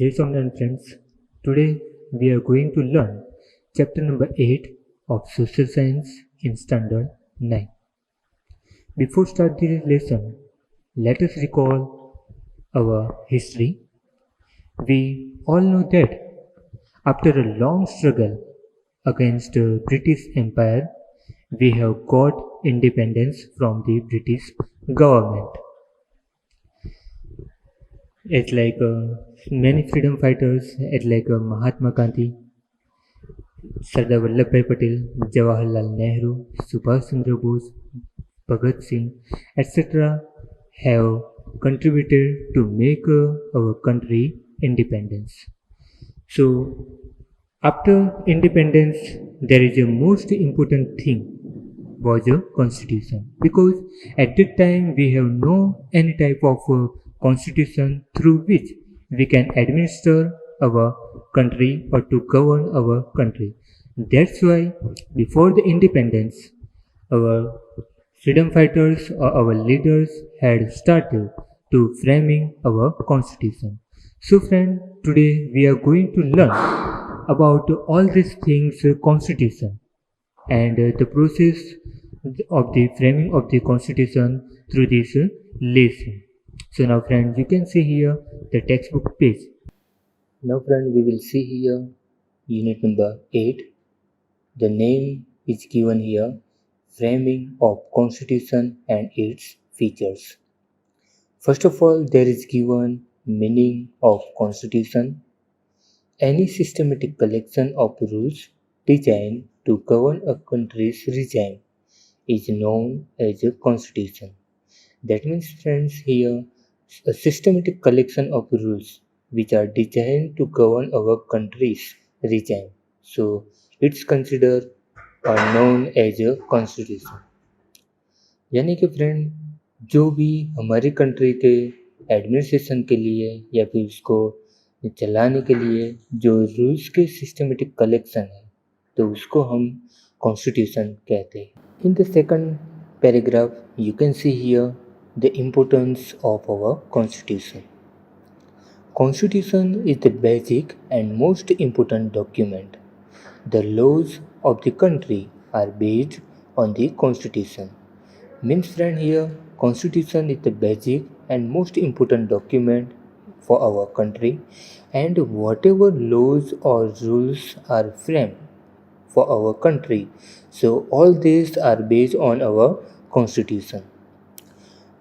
Jai Swaminarayan friends. Today we are going to learn chapter number 8 of Social Science in Standard 9. Before start this lesson, let us recall our history. We all know that after a long struggle against the British Empire, we have got independence from the British government. It's like many freedom fighters, it's like Mahatma Gandhi, Sardar Vallabhbhai Patel, Jawaharlal Nehru, Subhash Chandra Bose, Bhagat Singh, etc. have contributed to make our country independence. So, after independence, there is a most important thing was a constitution, because at that time we have no any type of constitution through which we can administer our country or to govern our country. That's why before the independence, our freedom fighters or our leaders had started to framing our constitution. So friend, today we are going to learn about all these things constitution and the process of the framing of the constitution through this lesson. So now friends, you can see here the textbook page. Now friend, we will see here unit number 8. The name is given here, framing of constitution and its features. First of all, there is given meaning of constitution. Any systematic collection of rules designed to govern a country's regime is known as a constitution. That means friends here, a systematic collection of rules which are designed to govern our country's regime. So it's considered or known as a constitution. यानी कि friend जो भी हमारी country के administration के लिए या फिर उसको चलाने के लिए जो रूल्स के सिस्टमेटिक कलेक्शन है तो उसको हम कॉन्स्टिट्यूशन कहते हैं. In the second paragraph you can see here the importance of our constitution. Constitution is the basic and most important document. The laws of the country are based on the constitution. Means friend here, constitution is the basic and most important document for our country, and whatever laws or rules are framed for our country, so all these are based on our constitution.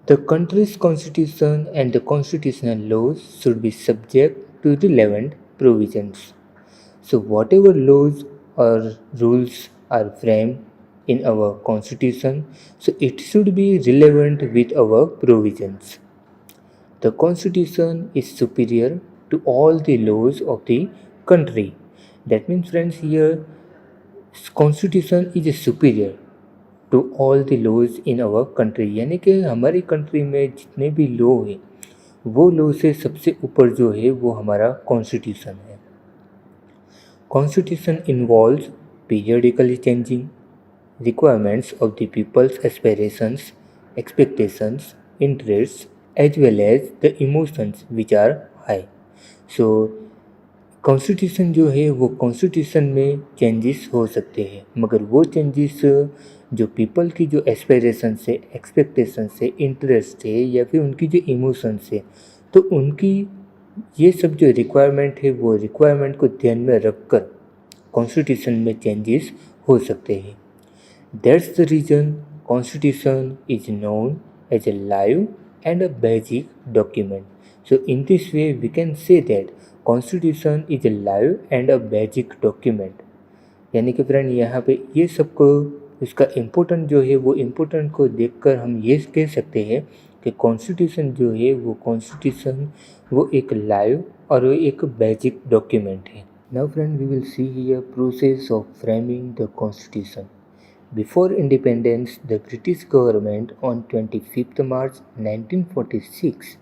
The country's constitution and the constitutional laws should be subject to relevant provisions. So whatever laws or rules are framed in our constitution, so it should be relevant with our provisions. The constitution is superior to all the laws of the country. That means friends here, constitution is superior to all the laws in our country. यानी कि हमारी country में जितने भी law हैं वो law से सबसे ऊपर जो है वो हमारा कॉन्स्टिट्यूशन है. Constitution involves periodically changing requirements of the people's aspirations, expectations, interest as well as the emotions which are high. So constitution जो है वो कॉन्स्टिट्यूशन में चेंजेस हो सकते हैं, मगर वो चेंजेस जो पीपल की जो एस्पिरेशन से, एक्सपेक्टेशन से, इंटरेस्ट है या फिर उनकी जो इमोशंस है, तो उनकी ये सब जो रिक्वायरमेंट है वो रिक्वायरमेंट को ध्यान में रखकर कॉन्स्टिट्यूशन में चेंजेस हो सकते हैं. That's the reason constitution is known as a live and a basic document. So in this way we can say that constitution is a live and a basic document. यानी कि friend यहाँ पे ये सबको इसका इम्पोर्टेंट जो है वो इम्पोर्टेंट को देखकर हम ये कह सकते हैं कि कॉन्स्टिट्यूशन जो है वो कॉन्स्टिट्यूशन वो एक लाइव और वो एक बेसिक डॉक्यूमेंट है. Now friend we will see here process of framing the constitution. Before independence the British government on 25th March 1946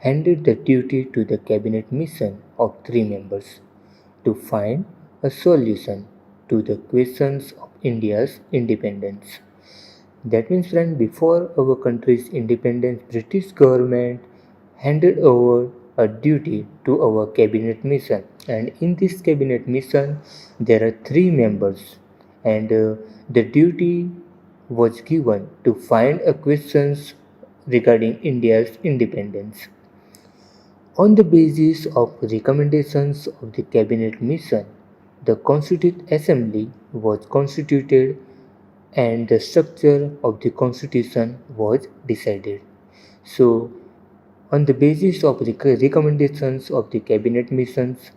handed the duty to the cabinet mission of 3 members to find a solution to the questions of India's independence. That means friend, before our country's independence, British government handed over a duty to our cabinet mission, and in this cabinet mission there are three members, and the duty was given to find a questions regarding India's independence. On the basis of recommendations of the cabinet mission, the Constituent Assembly was constituted and the structure of the constitution was decided. So, on the basis of recommendations of the cabinet missions,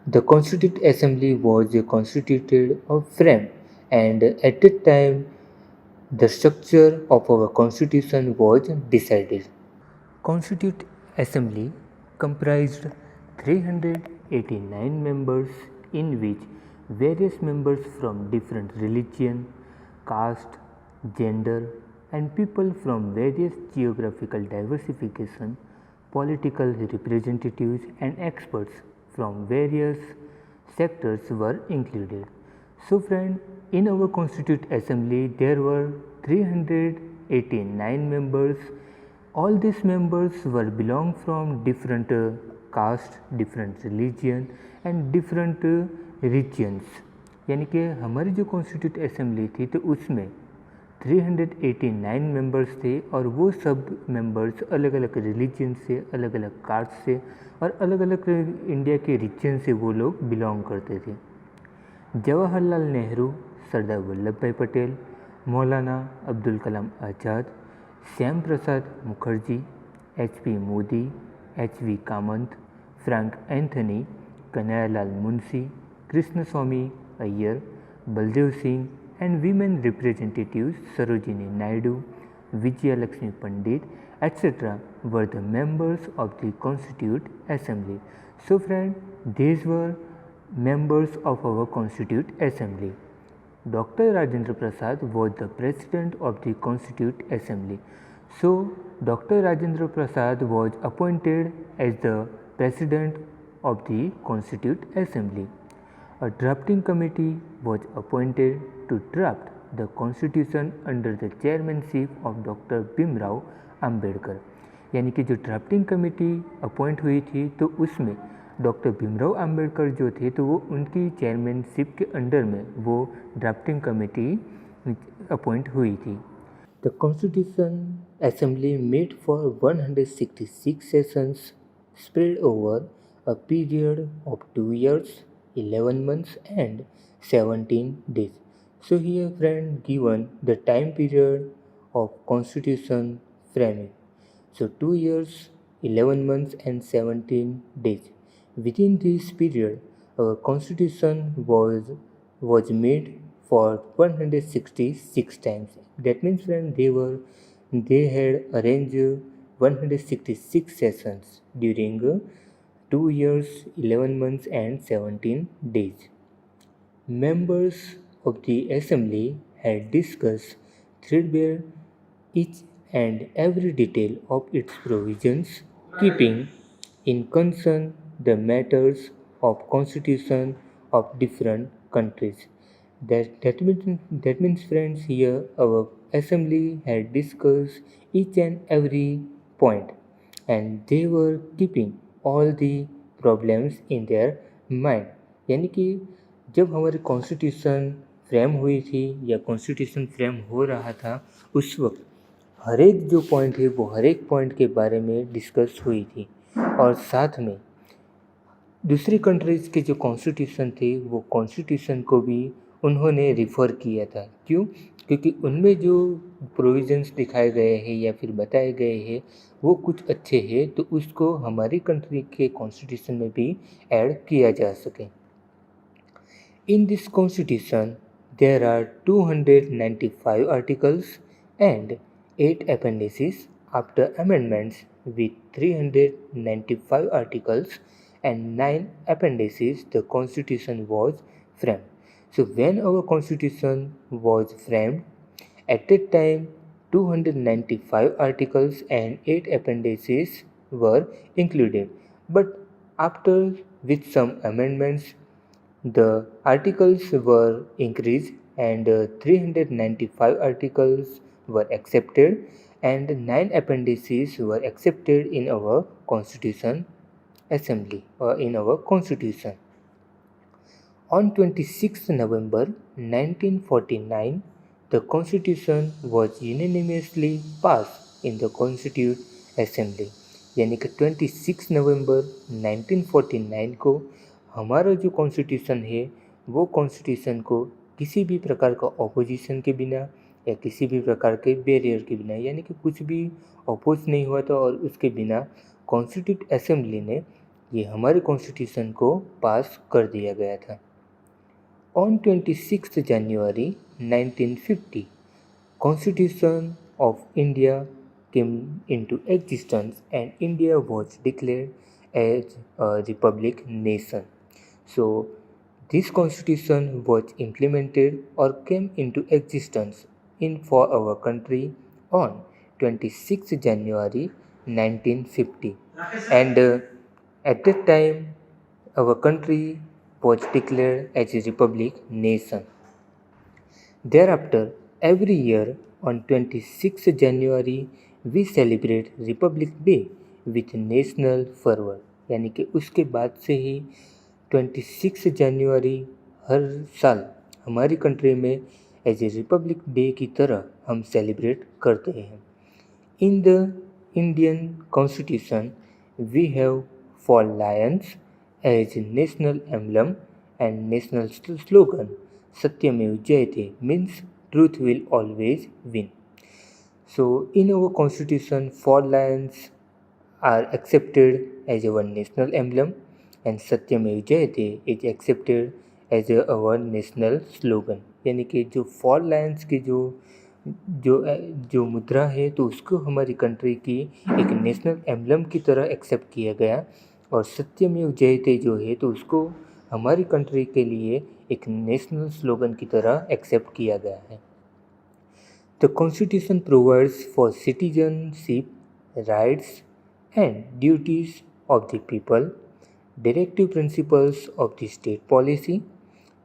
the Constituent Assembly was constituted or framed, and at that time, the structure of our constitution was decided. Constituent Assembly comprised 389 members, in which various members from different religion, caste, gender, and people from various geographical diversification, political representatives, and experts from various sectors were included. So friend, in our Constituent Assembly there were 389 members. All these members were belong from different caste, different religion and different regions. यानी कि हमारी जो constitute assembly थी तो उसमें 389 members थे और वो सब मेंबर्स अलग अलग रिलीजन से, अलग अलग कास्ट से और अलग अलग इंडिया के रीजन से वो लोग बिलोंग करते थे। Jawaharlal Nehru, Sardar Vallabh Bhai Patel, Maulana Abdul Kalam Azad, Shyam Prasad Mukherjee, HP Modi, HV Kamath, Frank Anthony, Kanhaiyalal Munshi, Krishnaswami Ayyar, Baldev Singh, and women representatives Sarojini Naidu, Vijaya Lakshmi Pandit, etc. were the members of the Constituent Assembly. So friend, these were members of our Constituent Assembly. Dr. Rajendra Prasad was the president of the Constituent Assembly. So Dr. Rajendra Prasad was appointed as the president of the Constituent Assembly. A drafting committee was appointed to draft the constitution under the chairmanship of Dr. Bhimrao Ambedkar. यानी कि जो drafting committee appoint हुई थी तो उसमें doctor Bhimrao Ambedkar जो थे तो वो उनकी चेयरमैनशिप के अंडर में वो ड्राफ्टिंग कमेटी अपॉइंट हुई थी। The constitution assembly met for 166 sessions spread over a period of 2 years, 11 months and 17 days. So here friend given the time period of constitution framing. So 2 years, 11 months and 17 days. Within this period our constitution was made for 166 times. That means friend they had arranged 166 sessions during 2 years, 11 months and 17 days. Members of the assembly had discussed threadbare each and every detail of its provisions, keeping in concern the matters of constitution of different countries. That means friends, here our assembly had discussed each and every point and they were keeping all the problems in their mind. यानी कि जब हमारी constitution frame हुई थी या constitution frame हो रहा था उस वक्त हर एक जो पॉइंट है वो हर एक पॉइंट के बारे में डिस्कस हुई थी और साथ में दूसरी कंट्रीज़ के जो कॉन्स्टिट्यूशन थे वो कॉन्स्टिट्यूशन को भी उन्होंने रिफ़र किया था। क्यों? क्योंकि उनमें जो प्रोविज़न्स दिखाए गए हैं या फिर बताए गए हैं वो कुछ अच्छे हैं तो उसको हमारी कंट्री के कॉन्स्टिट्यूशन में भी ऐड किया जा सके। In this constitution there are 295 articles and 8 appendices. After amendments with 395 articles and 9 appendices, the constitution was framed. So when our constitution was framed, at that time 295 articles and 8 appendices were included, but after with some amendments the articles were increased and 395 articles were accepted and 9 appendices were accepted in our constitution assembly or in our constitution. On 26 November 1949, the constitution was unanimously passed in the Constituent Assembly. यानी कि 26 नवंबर 1949 को हमारा जो constitution है वो constitution को किसी भी प्रकार का ऑपोजिशन के बिना या किसी भी प्रकार के बैरियर के बिना यानी कि कुछ भी अपोज नहीं हुआ था और उसके बिना कॉन्स्टिट्यूट असेंबली ने ये हमारे कॉन्स्टिट्यूशन को पास कर दिया गया था। On 26 January 1950, Constitution of India came into existence and India was declared as a republic nation. So, this constitution was implemented or came into existence in for our country on 26 January 1950, and at that time our country was declared as a republic nation. Thereafter, every year on 26 January we celebrate Republic Day with national fervor। यानी कि उसके बाद से ही 26 जनवरी हर साल हमारी country में as a Republic day की तरह हम सेलिब्रेट करते हैं। In the Indian Constitution, we have four lions as national emblem and national slogan. Satyamev Jayate means truth will always win. So, in our constitution, four lions are accepted as our national emblem, and Satyamev Jayate is accepted as our national slogan। यानी कि जो four Lions की जो जो जो मुद्रा है तो उसको हमारी कंट्री की एक नेशनल एम्बलम की तरह एक्सेप्ट किया गया, और सत्यमेव जयते जो है तो उसको हमारी कंट्री के लिए एक नेशनल स्लोगन की तरह एक्सेप्ट किया गया है। The constitution provides for citizenship rights and duties of the people, directive principles of the state policy,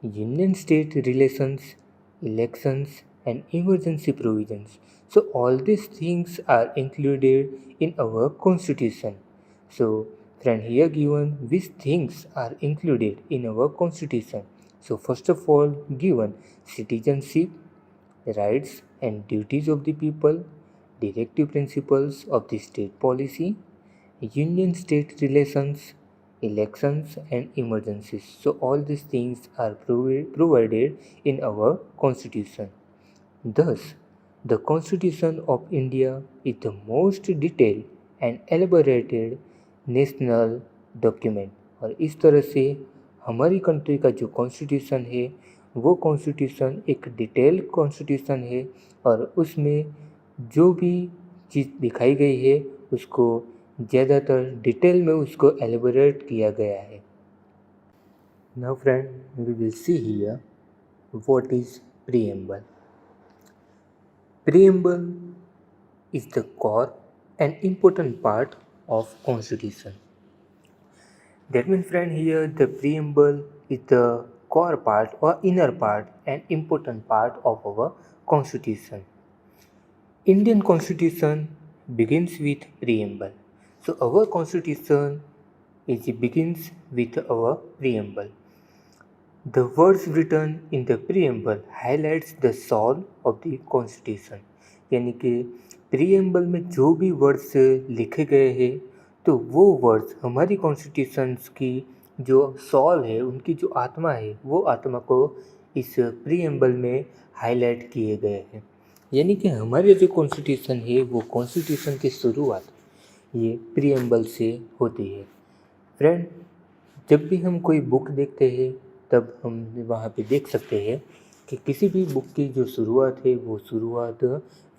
union state relations, elections and emergency provisions. So all these things are included in our constitution. So friend, here given which things are included in our constitution. So first of all given citizenship, rights and duties of the people, directive principles of the state policy, union state relations, elections and emergencies. So all these things are provided in our constitution. Thus, the Constitution of India is the most detailed and elaborated national document। और इस तरह से हमारी country का जो constitution है वो constitution एक डिटेल्ड कॉन्स्टिट्यूशन है, और उसमें जो भी चीज़ दिखाई गई है उसको ज़्यादातर डिटेल में उसको एलिबोरेट किया गया है। Now friend, we will see here what is preamble. Preamble is the core and important part of constitution. That means friend, here the preamble is the core part or inner part and important part of our constitution. Indian constitution begins with preamble. So our constitution begins with our preamble. The words written in the preamble highlights the soul of the constitution। यानी कि preamble में जो भी words लिखे गए हैं तो वो वर्ड्स हमारी कॉन्स्टिट्यूशन की जो सोल है, उनकी जो आत्मा है, वो आत्मा को इस प्रीएम्बल में हाईलाइट किए गए हैं। यानी कि हमारे जो कॉन्स्टिट्यूशन है वो कॉन्स्टिट्यूशन की शुरुआत ये प्रीएम्बल से होती है। फ्रेंड, जब भी हम कोई बुक देखते हैं तब हम वहाँ पे देख सकते हैं कि किसी भी बुक की जो शुरुआत है वो शुरुआत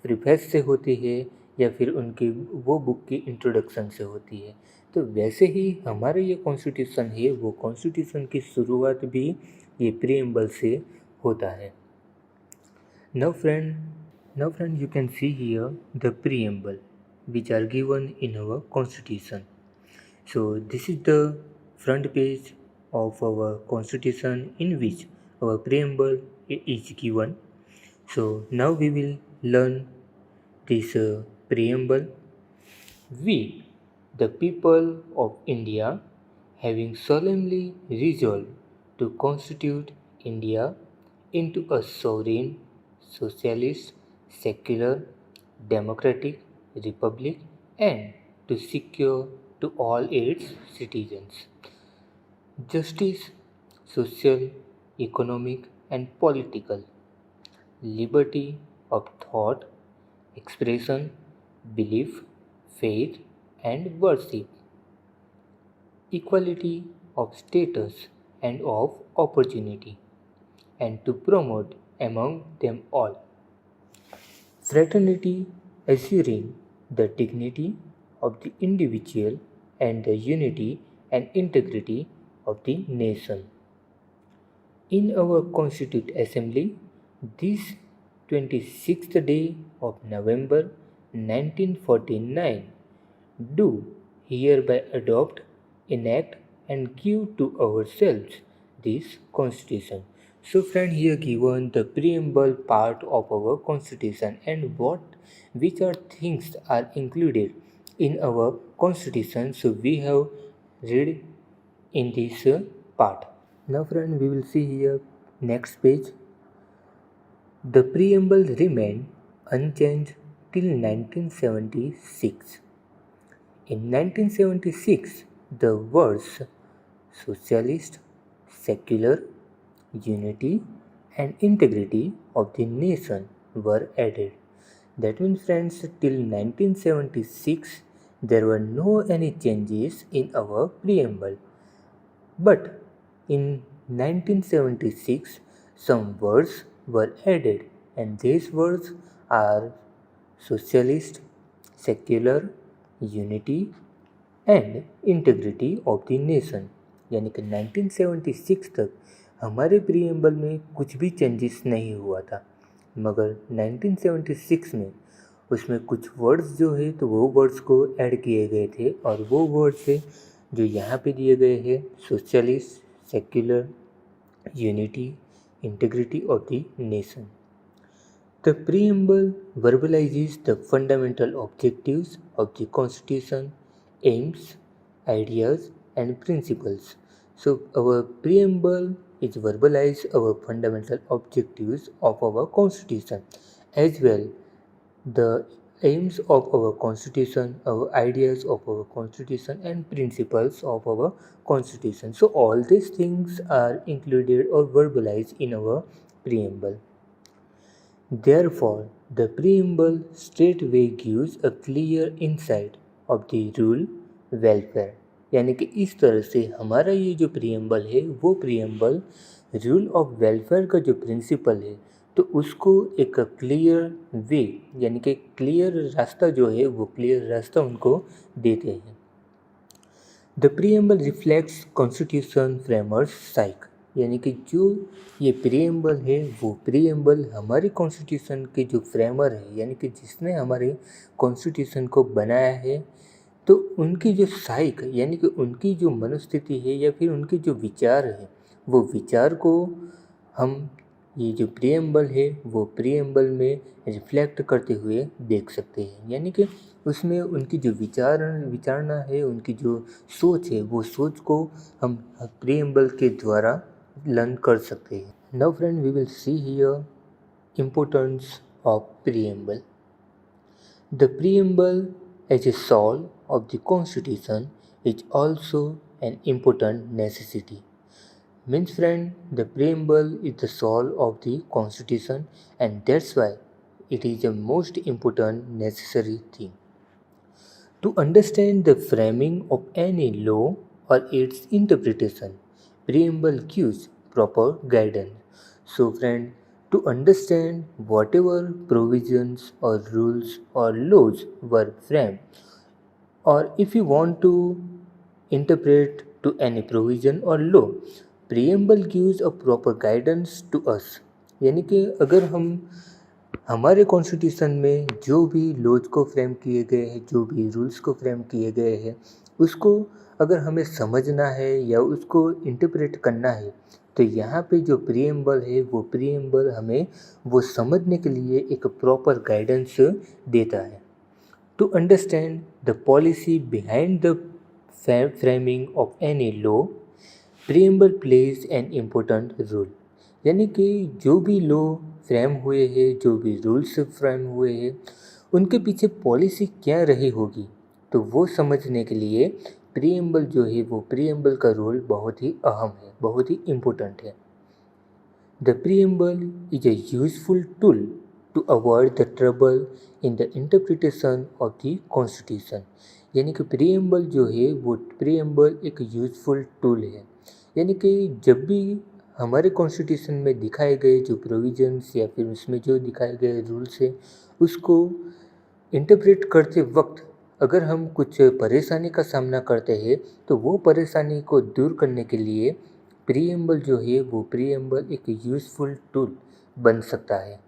प्रीफेस से होती है या फिर उनकी वो बुक की इंट्रोडक्शन से होती है। तो वैसे ही हमारे ये कॉन्स्टिट्यूशन है वो कॉन्स्टिट्यूशन की शुरुआत भी ये प्रीएम्बल से होता है। Now friend you can see here the preamble which are given in our constitution. So this is the front page of our constitution in which our preamble is given. So now we will learn this preamble. We, the people of India, having solemnly resolved to constitute India into a sovereign, socialist, secular, democratic republic and to secure to all its citizens justice, social, economic, and political, liberty of thought, expression, belief, faith, and worship, equality of status and of opportunity, and to promote among them all fraternity, assuring the dignity of the individual and the unity and integrity of the nation. In our Constituent Assembly, this 26th day of November 1949, do hereby adopt, enact, and give to ourselves this Constitution. So, friend, here given the preamble part of our Constitution and which are things are included in our Constitution. So, we have read in this part. Now, friend, we will see here next page. The preamble remained unchanged till 1976. In 1976, the words socialist, secular, unity, and integrity of the nation were added. That means, friends, till 1976, there were no any changes in our preamble. But in 1976, some words were added, and these words are socialist, secular, unity, and integrity of the nation. यानी कि 1976 तक हमारे preamble में कुछ भी changes नहीं हुआ था, मगर 1976 में उसमें कुछ वर्ड्स जो है तो वो वर्ड्स को ऐड किए गए थे, और वो वर्ड्स है जो यहाँ पे दिए गए हैं socialist, secular, unity, integrity of the nation. The preamble verbalizes the fundamental objectives of the Constitution, aims, ideas, and principles. So, our preamble is verbalize our fundamental objectives of our Constitution, as well the aims of our Constitution, our ideas of our Constitution, and principles of our Constitution. So, all these things are included or verbalized in our preamble. Therefore, the preamble straightway gives a clear insight of the rule welfare. यानी कि इस तरह से हमारा ये जो preamble है वो प्रीएम्बल रूल ऑफ वेलफेयर का जो प्रिंसिपल है तो उसको एक क्लियर वे यानी कि क्लियर रास्ता जो है वो क्लियर रास्ता उनको देते हैं. The preamble reflects constitution framers psyche. यानी कि जो ये प्रीएम्बल है वो प्रीएम्बल हमारे कॉन्स्टिट्यूशन के जो फ्रेमर है यानी कि जिसने हमारे कॉन्स्टिट्यूशन को बनाया है तो उनकी जो साइक यानी कि उनकी जो मनोस्थिति है या फिर उनके जो विचार है वो विचार को हम ये जो प्रीएम्बल है वो प्रीएम्बल में रिफ्लेक्ट करते हुए देख सकते हैं. यानी कि उसमें उनकी जो विचारना है उनकी जो सोच है वो सोच को हम प्रीएम्बल के द्वारा लर्न कर सकते हैं. Now friend we will see here importance of preamble. The preamble as a soul of the constitution is also an important necessity. Means friend, the preamble is the soul of the constitution and that's why it is the most important necessary thing. To understand the framing of any law or its interpretation, preamble gives proper guidance. So friend, to understand whatever provisions or rules or laws were framed, or if you want to interpret to any provision or law, preamble gives a proper guidance to us. यानी कि अगर हम हमारे constitution में जो भी laws को frame किए गए हैं जो भी रूल्स को फ्रेम किए गए हैं उसको अगर हमें समझना है या उसको इंटरप्रेट करना है तो यहाँ पे जो प्रीएम्बल है वो प्रीएम्बल हमें वो समझने के लिए एक प्रॉपर गाइडेंस देता है. To understand the policy behind the framing of any law, preamble plays an important role. यानी कि जो भी लॉ फ्रेम हुए हैं, जो भी रूल्स फ्रेम हुए हैं, उनके पीछे पॉलिसी क्या रही होगी, तो वो समझने के लिए प्रीएम्बल जो है वो प्रीएम्बल का रोल बहुत ही अहम है, बहुत ही इम्पोर्टेंट है। The preamble is a useful tool to avoid the trouble in the interpretation of the Constitution। यानी कि प्रीएम्बल जो है वो प्रीएम्बल एक यूजफुल टूल है। यानी कि जब भी हमारे कॉन्स्टिट्यूशन में दिखाए गए जो प्रोविजंस या फिर उसमें जो दिखाए गए रूल्स है, उसको इंटरप्रेट करते वक्त अगर हम कुछ परेशानी का सामना करते हैं, तो वो परेशानी को दूर करने के लिए प्रीएम्बल जो है वो प्रीएम्बल एक यूजफुल टूल बन सकता है।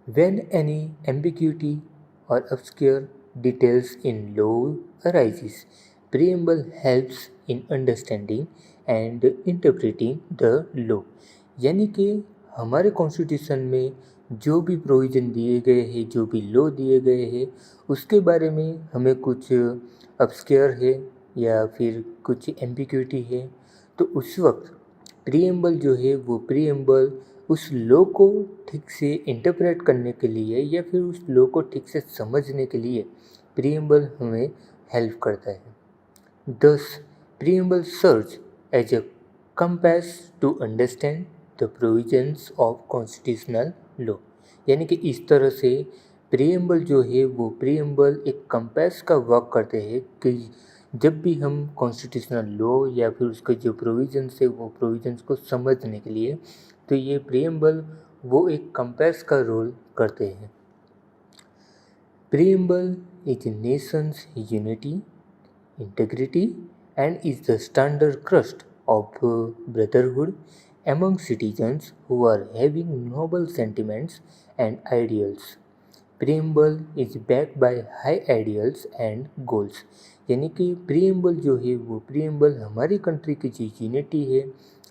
When any ambiguity or obscure details in law arises, preamble helps in understanding and interpreting the law। यानी कि हमारे कॉन्स्टिट्यूशन में जो भी प्रोविज़न दिए गए हैं, जो भी लॉ दिए गए हैं, उसके बारे में हमें कुछ ऑब्स्क्योर है या फिर कुछ एम्बिग्यूटी है, तो उस वक्त प्रीएम्बल जो है वो प्रीएम्बल उस लॉ को ठीक से इंटरप्रेट करने के लिए या फिर उस लॉ को ठीक से समझने के लिए प्रीएम्बल हमें हेल्प करता है। Thus, preamble serves as a compass to understand the provisions of constitutional law। यानी कि इस तरह से प्रीएम्बल जो है वो प्रीएम्बल एक कंपास का वर्क करते हैं कि जब भी हम कॉन्स्टिट्यूशनल लॉ या फिर उसके जो प्रोविजंस है वो प्रोविजंस को समझने के लिए, तो ये प्रीएम्बल वो एक कंपास का रोल करते हैं। Preamble is Nations unity, integrity and is the standard crust of brotherhood among citizens who are having noble sentiments and ideals। preamble is backed by high ideals and goals। यानी कि preamble जो है वो preamble हमारी country की जो unity है,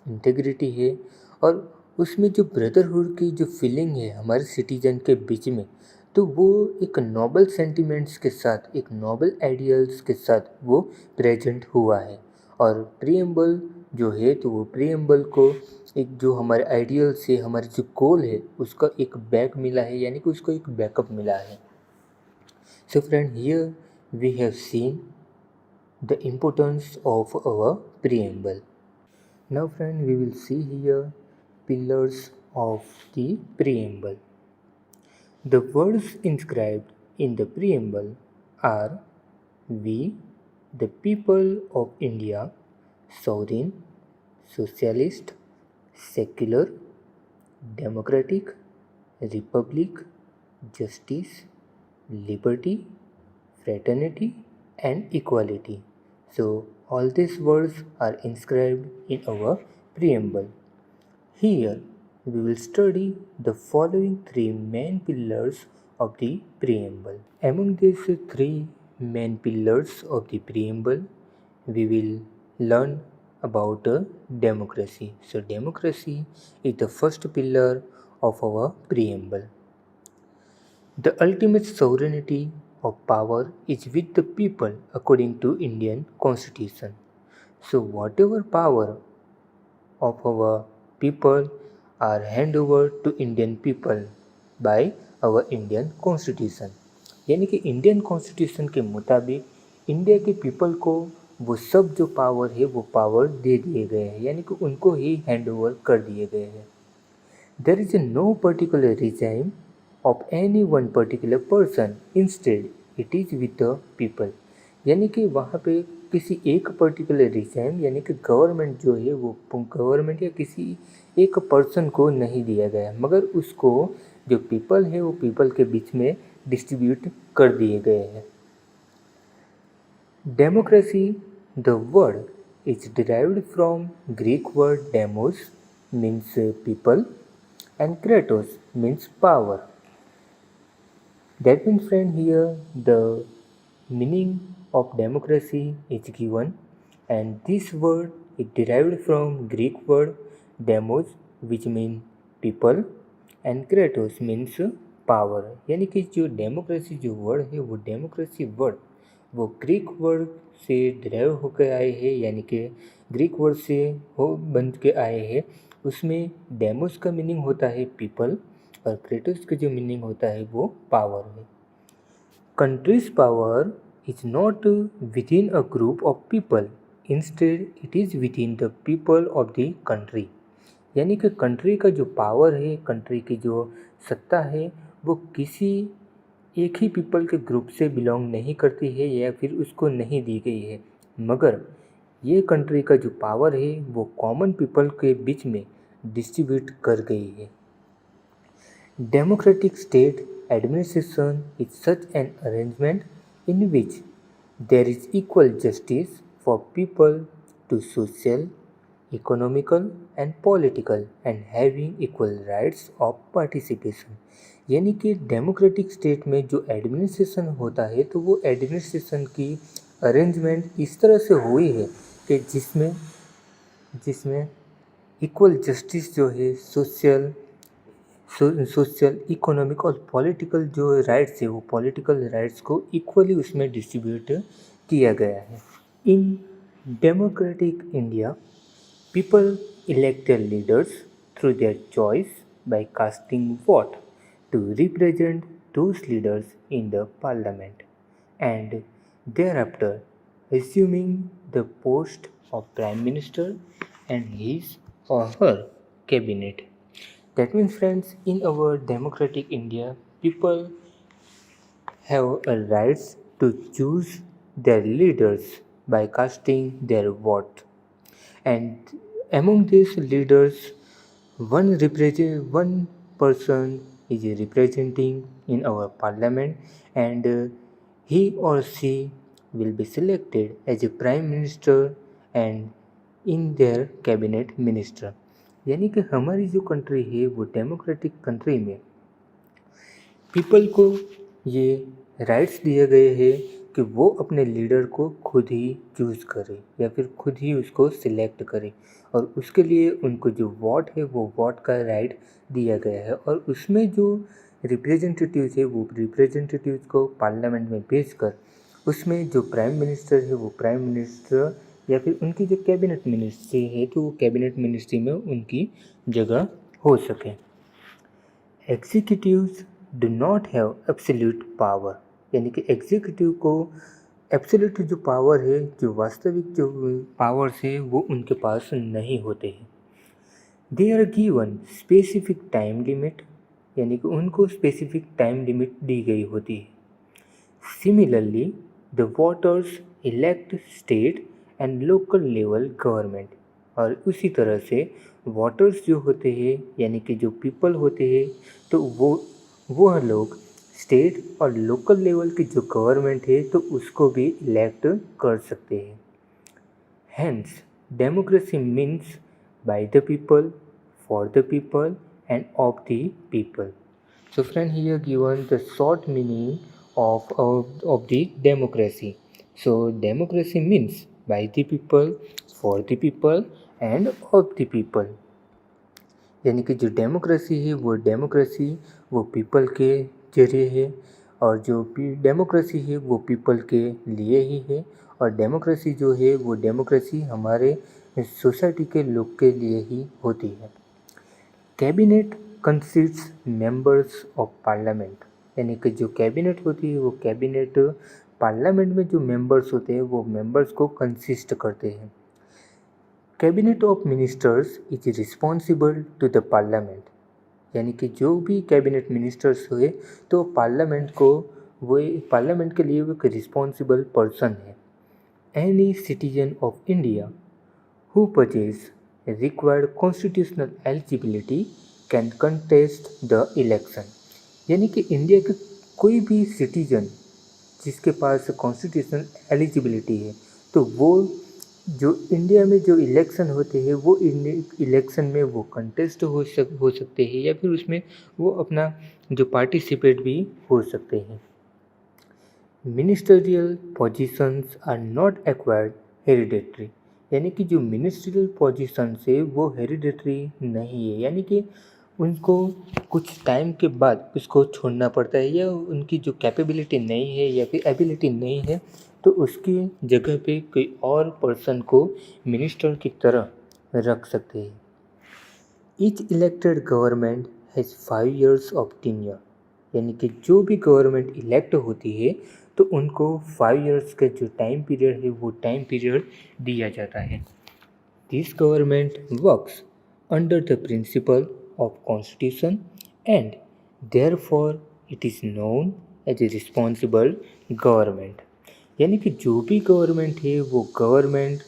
integrity है और उसमें जो ब्रदरहुड की जो फीलिंग है हमारे सिटीजन के बीच में, तो वो एक नोबल सेंटिमेंट्स के साथ, एक नोबल आइडियल्स के साथ वो प्रेजेंट हुआ है। और प्रीएम्बल जो है तो वो प्रीएम्बल को एक जो हमारे आइडियल्स है, हमारे जो गोल है, उसका एक बैक मिला है, यानी कि उसको एक बैकअप मिला है। So friend, here we have seen the importance of our preamble. Now friend, we will see here pillars of the preamble. The words inscribed in the preamble are: We, the people of India, sovereign, socialist, secular, democratic, republic, justice, liberty, fraternity, and equality। So, all these words are inscribed in our preamble. Here, we will study the following three main pillars of the preamble. Among these three main pillars of the preamble, we will learn about democracy. So, democracy is the first pillar of our preamble. The ultimate sovereignty of power is with the people according to Indian Constitution। So, whatever power of our people are hand over to Indian people by our Indian Constitution। यानी कि Indian constitution के मुताबिक India के people को वो सब जो power है वो पावर दे दिए गए हैं, यानी कि उनको ही हैंड ओवर कर दिए गए हैं। There is no particular regime of any one particular person, instead it is with the people. यानी कि वहाँ पे किसी एक पर्टिकुलर रिजाइम यानी कि गवर्नमेंट जो है वो गवर्नमेंट या किसी एक पर्सन को नहीं दिया गया, मगर उसको जो पीपल है वो पीपल के बीच में डिस्ट्रीब्यूट कर दिए गए हैं। Democracy, the word is derived from Greek word demos means people and kratos means power। That means friend, here the meaning of democracy is given, and this word is derived from Greek word demos which means people and kratos means power। यानी कि जो democracy जो word है वो democracy word वो Greek word से drive होकर आए हैं, यानी कि ग्रीक वर्ड से हो बन के आए हैं। उसमें डेमोस का मीनिंग होता है पीपल और क्रेटोस का जो मीनिंग होता है वो पावर है। Countries power is not with in a group of people, instead it is with in the people of the country. यानी कि कंट्री का जो पावर है, कंट्री की जो सत्ता है, वो किसी एक ही पीपल के ग्रुप से बिलोंग नहीं करती है या फिर उसको नहीं दी गई है, मगर ये कंट्री का जो पावर है वो कॉमन पीपल के बीच में डिस्ट्रीब्यूट कर गई है। Democratic state administration is such an arrangement in which there is equal justice for people to social, economical and political and having equal rights of participation. यानी कि डेमोक्रेटिक स्टेट में जो administration होता है तो वो एडमिनिस्ट्रेशन की अरेंजमेंट इस तरह से हुई है कि जिसमें इक्वल जस्टिस जो है, सोशल, इकोनॉमिक और पॉलिटिकल जो राइट्स है वो पॉलिटिकल राइट्स को इक्वली उसमें डिस्ट्रीब्यूट किया गया है। In democratic India, people elect their leaders through their choice by casting vote to represent those leaders in the parliament and thereafter assuming the post of prime minister and his or her cabinet. That means, friends, in our democratic India, people have a rights to choose their leaders by casting their vote, and among these leaders one person is representing in our parliament, and he or she will be selected as a prime minister and in their cabinet minister। यानी कि हमारी जो country है वो democratic country में people को ये rights दिए गए हैं कि वो अपने लीडर को खुद ही चूज़ करे या फिर खुद ही उसको सिलेक्ट करे, और उसके लिए उनको जो वोट है वो वोट का राइट दिया गया है। और उसमें जो रिप्रेजेंटेटिव्स है वो रिप्रेजेंटेटिव्स को पार्लियामेंट में भेजकर उसमें जो प्राइम मिनिस्टर है वो प्राइम मिनिस्टर या फिर उनकी जो कैबिनेट मिनिस्ट्री है तो वो कैबिनेट मिनिस्ट्री में उनकी जगह हो सके। Executives do not have absolute power, यानी कि एग्जीक्यूटिव को एब्सोल्यूट जो पावर है, जो वास्तविक जो पावर्स है वो उनके पास नहीं होते हैं। They are given specific time limit, यानी कि उनको स्पेसिफिक टाइम लिमिट दी गई होती है। Similarly the voters elect state and local level government, और उसी तरह से वोटर्स जो होते हैं यानी कि जो पीपल होते हैं तो वो लोग स्टेट और लोकल लेवल की जो गवर्नमेंट है तो उसको भी इलेक्ट कर सकते हैं। Hence, democracy means by the people, for the people, and of the people. So, friend, here given the short meaning of the democracy. So, democracy means by the people, for the people, and of the people. यानी कि जो democracy वो people के जरिए है, और जो democracy है वो पीपल के लिए ही है, और डेमोक्रेसी जो है वो डेमोक्रेसी हमारे सोसाइटी के लोग के लिए ही होती है। Cabinet consists members of parliament, यानी कि जो कैबिनेट होती है वो कैबिनेट पार्लियामेंट में जो मेंबर्स होते हैं वो मेंबर्स को कंसिस्ट करते हैं। Cabinet of ministers is responsible to the parliament, यानी कि जो भी कैबिनेट मिनिस्टर्स हुए तो पार्लियामेंट के लिए वो एक रिस्पॉन्सिबल पर्सन है। Any citizen of India who possess required constitutional eligibility can contest the election, यानी कि इंडिया के कोई भी सिटीजन जिसके पास कॉन्स्टिट्यूशनल एलिजिबिलिटी है तो वो जो इंडिया में जो इलेक्शन होते हैं वो इलेक्शन में वो कंटेस्ट हो सकते हैं या फिर उसमें वो अपना जो पार्टिसिपेट भी हो सकते हैं। Ministerial positions are not acquired hereditary, यानी कि जो मिनिस्ट्रियल पोजीशंस है वो हेरिडेटरी नहीं है, यानी कि उनको कुछ टाइम के बाद उसको छोड़ना पड़ता है या उनकी जो कैपेबिलिटी नहीं है या फिर एबिलिटी नहीं है तो उसकी जगह पे कोई और पर्सन को मिनिस्टर की तरह रख सकते हैं। Each elected government has 5 years of tenure, यानी कि जो भी गवर्नमेंट इलेक्ट होती है तो उनको 5 years का जो टाइम पीरियड है वो टाइम पीरियड दिया जाता है। This government works under the principle of constitution and therefore it is known as a responsible government, यानी कि जो भी गवर्नमेंट है वो गवर्नमेंट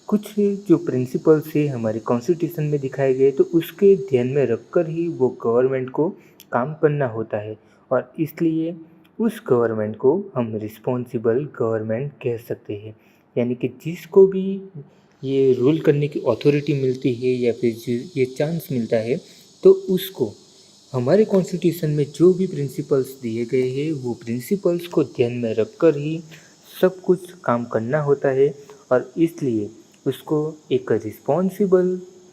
कुछ जो प्रिंसिपल्स है हमारे कॉन्स्टिट्यूशन में दिखाए गए तो उसके ध्यान में रखकर ही वो गवर्नमेंट को काम करना होता है, और इसलिए उस गवर्नमेंट को हम रिस्पॉन्सिबल गवर्नमेंट कह सकते हैं। यानी कि जिसको भी ये रूल करने की अथॉरिटी मिलती है या फिर ये चांस मिलता है तो उसको हमारे कॉन्स्टिट्यूशन में जो भी प्रिंसिपल्स दिए गए हैं वो प्रिंसिपल्स को ध्यान में रखकर ही सब कुछ काम करना होता है, और इसलिए उसको एक रिस्पॉन्सिबल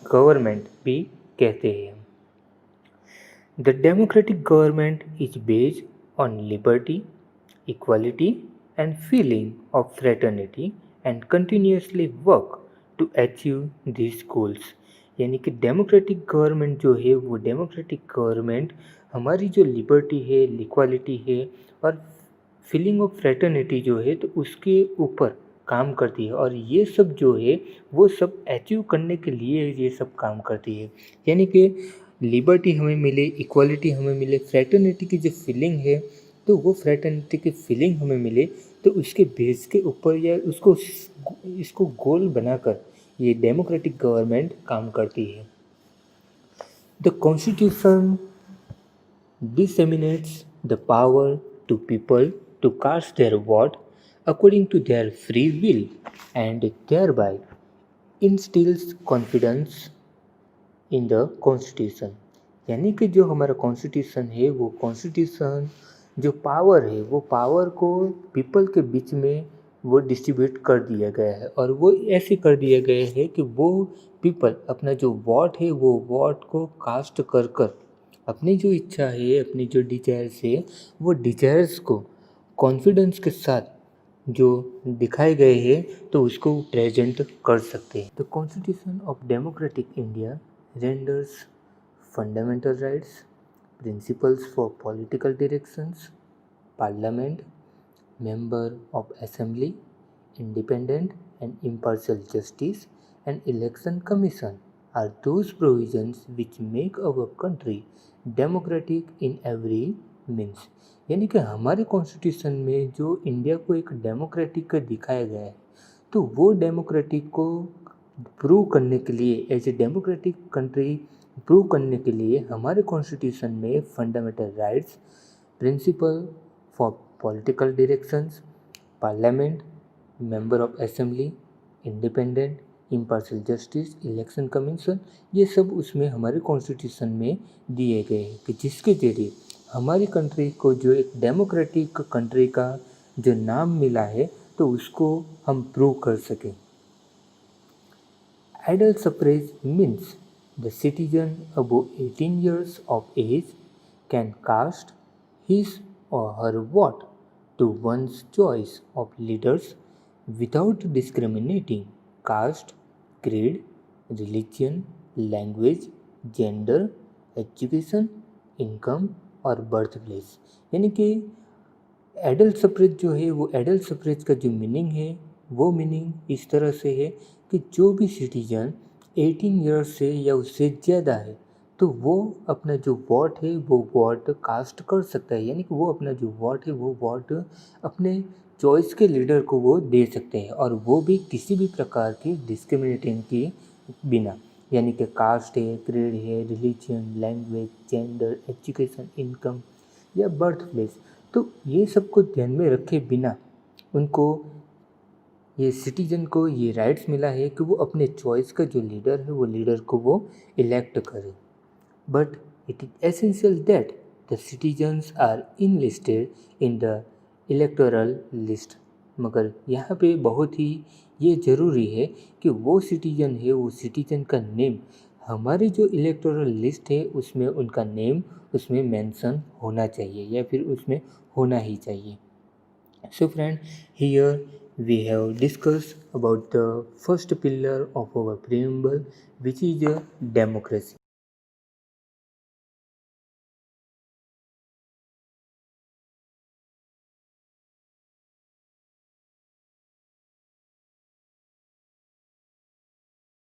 गवर्नमेंट भी कहते हैं। The democratic government is based on liberty, equality and feeling of fraternity and continuously work to achieve this goals, यानी कि डेमोक्रेटिक गवर्नमेंट जो है वो डेमोक्रेटिक गवर्नमेंट हमारी जो लिबर्टी है, इक्वालिटी है और फीलिंग ऑफ फ्रेटर्निटी जो है तो उसके ऊपर काम करती है, और ये सब जो है वो सब अचीव करने के लिए ये सब काम करती है। यानी कि लिबर्टी हमें मिले, इक्वालिटी हमें मिले, फ्रेटर्निटी की जो फीलिंग है तो वो फ्रेटर्निटी की फीलिंग हमें मिले तो उसके बेस के ऊपर या उसको इसको गोल बनाकर ये डेमोक्रेटिक गवर्नमेंट काम करती है। The constitution disseminates the power to people to cast their vote according to their free will and thereby instills confidence in the constitution, यानी कि जो हमारा कॉन्स्टिट्यूशन है वो कॉन्स्टिट्यूशन जो पावर है वो पावर को पीपल के बीच में वो डिस्ट्रीब्यूट कर दिया गया है, और वो ऐसे कर दिया गया है कि वो पीपल अपना जो वोट है वो वोट को कास्ट कर कर अपनी जो इच्छा है, अपनी जो डिजायर्स है वो डिजायर्स को कॉन्फिडेंस के साथ जो दिखाए गए हैं तो उसको प्रेजेंट कर सकते हैं। The constitution of democratic India renders fundamental rights, principles for political directions, parliament, member of assembly, independent and impartial justice and election commission are those provisions which make our country democratic in every means, यानी कि हमारे constitution में जो India को एक democratic दिखाया गया है तो वो डेमोक्रेटिक को प्रूव करने के लिए as a democratic country prove करने के लिए हमारे कॉन्स्टिट्यूशन में fundamental rights, principle for political directions, parliament, member of assembly, independent, impartial justice, election commission, ये सब उसमें हमारे कॉन्स्टिट्यूशन में दिए गए हैं कि जिसके जरिए हमारी कंट्री को जो एक डेमोक्रेटिक कंट्री का जो नाम मिला है तो उसको हम प्रूव कर सकें। Adult suffrage means the citizen above 18 years of age can cast his or her vote to one's choice of leaders without discriminating caste, creed, religion, language, gender, education, income और बर्थ प्लेस, यानी कि adult suffrage जो है वो adult suffrage का जो meaning है वो मीनिंग इस तरह से है कि जो भी सिटीजन 18 ईयर्स से या उससे ज़्यादा है तो वो अपना जो वोट है वो वोट कास्ट कर सकता है, यानी कि वो अपना जो वोट है वो वोट अपने चॉइस के लीडर को वो दे सकते हैं, और वो भी किसी भी प्रकार की डिस्क्रिमिनेटिंग के बिना, यानी कि कास्ट है, क्रीड है, religion, language, gender, education, income या बर्थ प्लेस, तो ये सबको ध्यान में रखे बिना उनको ये सिटीजन को ये राइट्स मिला है कि वो अपने चॉइस का जो लीडर है वो लीडर को वो इलेक्ट करे। But it is essential that the citizens are enlisted in the electoral list, मगर यहाँ पे बहुत ही ये ज़रूरी है कि वो सिटीजन है वो सिटीजन का नेम हमारी जो इलेक्टोरल लिस्ट है उसमें उनका नेम उसमें मेंशन होना चाहिए या फिर उसमें होना ही चाहिए। So friend, here we have discussed about the first pillar of our preamble, which is democracy.